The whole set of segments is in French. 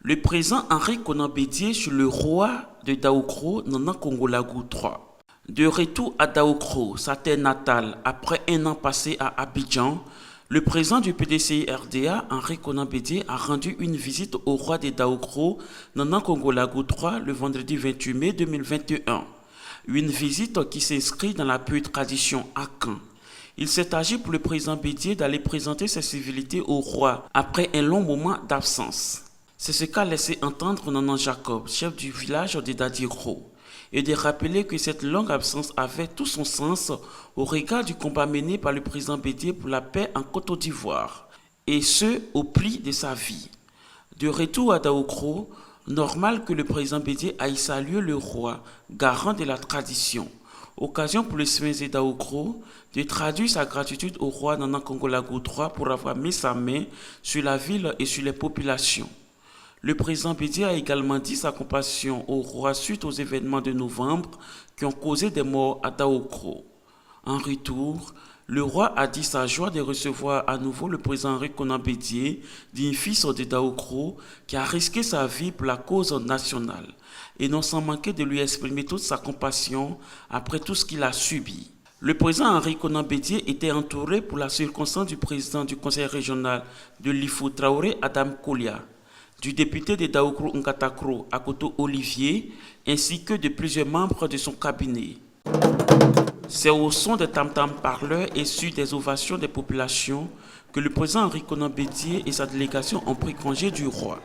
Le président Henri Konan Bédié sur le roi de Daoukro, Nana Congolagou III. De retour à Daoukro, sa terre natale, après un an passé à Abidjan, le président du PDCI-RDA, Henri Konan Bédié, a rendu une visite au roi de Daoukro, Nana Congolagou III, le vendredi 28 mai 2021. Une visite qui s'inscrit dans la pure tradition Akan. Il s'est agi pour le président Bédié d'aller présenter ses civilités au roi après un long moment d'absence. C'est ce qu'a laissé entendre Nanan Jacob, chef du village de Dadiro, et de rappeler que cette longue absence avait tout son sens au regard du combat mené par le président Bédié pour la paix en Côte d'Ivoire, et ce, au prix de sa vie. De retour à Daoukro, normal que le président Bédié aille saluer le roi, garant de la tradition. Occasion pour le Svenze Daoukro de traduire sa gratitude au roi Nana Congolagou III pour avoir mis sa main sur la ville et sur les populations. Le président Bédié a également dit sa compassion au roi suite aux événements de novembre qui ont causé des morts à Daoukro. En retour, le roi a dit sa joie de recevoir à nouveau le président Henri Konan Bédié, digne fils de Daoukro, qui a risqué sa vie pour la cause nationale, et non sans manquer de lui exprimer toute sa compassion après tout ce qu'il a subi. Le président Henri Konan Bédié était entouré pour la circonstance du président du conseil régional de l'Ifou Traoré, Adam Kolia, du député de Daoukro Ngatakro, Akoto Olivier, ainsi que de plusieurs membres de son cabinet. C'est au son des tam-tams parleurs et sur des ovations des populations que le président Henri Konan Bédié et sa délégation ont pris congé du roi.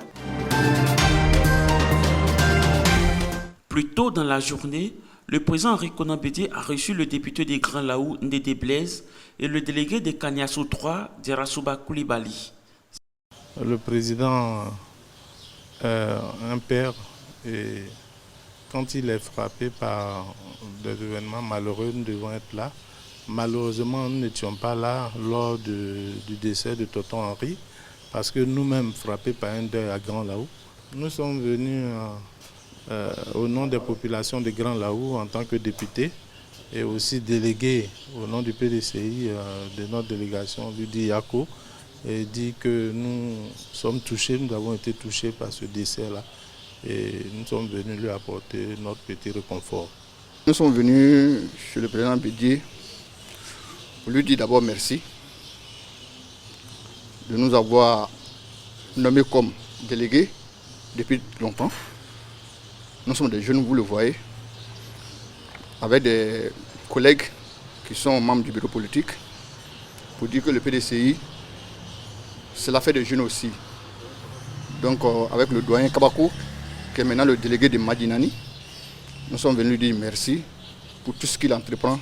Plus tôt dans la journée, le président Henri Konan Bédié a reçu le député des Grands Laou Ndédé Blaise et le délégué de Kanyassou III, Djerasouba Koulibaly. Le président un père, et quand il est frappé par des événements malheureux, nous devons être là. Malheureusement, nous n'étions pas là lors du décès de Tonton Henri, parce que nous-mêmes frappés par un deuil à Grand Laou. Nous sommes venus au nom des populations de Grand Laou en tant que députés et aussi délégués au nom du PDCI de notre délégation, Ludi Yako, et dit que nous sommes touchés, nous avons été touchés par ce décès-là et nous sommes venus lui apporter notre petit réconfort. Nous sommes venus chez le président Bédié pour lui dire d'abord merci de nous avoir nommés comme délégués depuis longtemps. Nous sommes des jeunes, vous le voyez, avec des collègues qui sont membres du bureau politique, pour dire que le PDCI, c'est l'affaire des jeunes aussi. Donc avec le doyen Kabako, qui est maintenant le délégué de Madinani, nous sommes venus lui dire merci pour tout ce qu'il entreprend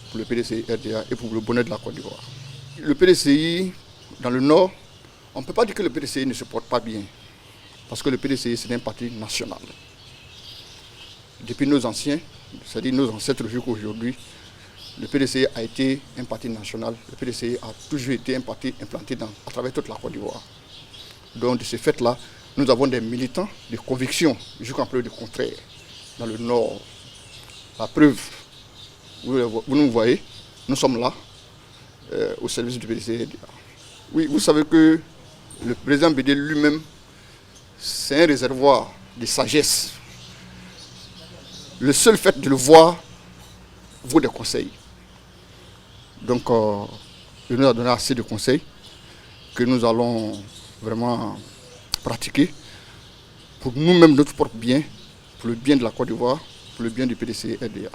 pour le PDCI RDA et pour le bonheur de la Côte d'Ivoire. Le PDCI, dans le Nord, on ne peut pas dire que le PDCI ne se porte pas bien, parce que le PDCI, c'est un parti national. Depuis nos anciens, c'est-à-dire nos ancêtres jusqu'à aujourd'hui, le PDCI a été un parti national. Le PDCI a toujours été un parti implanté à travers toute la Côte d'Ivoire. Donc de ce fait-là, nous avons des militants de conviction, jusqu'en preuve du contraire, dans le Nord. La preuve, vous nous voyez, nous sommes là, au service du PDCI. Oui, vous savez que le président Bédié lui-même, c'est un réservoir de sagesse. Le seul fait de le voir vaut des conseils. Donc, il nous a donné assez de conseils que nous allons vraiment pratiquer pour nous-mêmes, notre propre bien, pour le bien de la Côte d'Ivoire, pour le bien du PDCI RDA.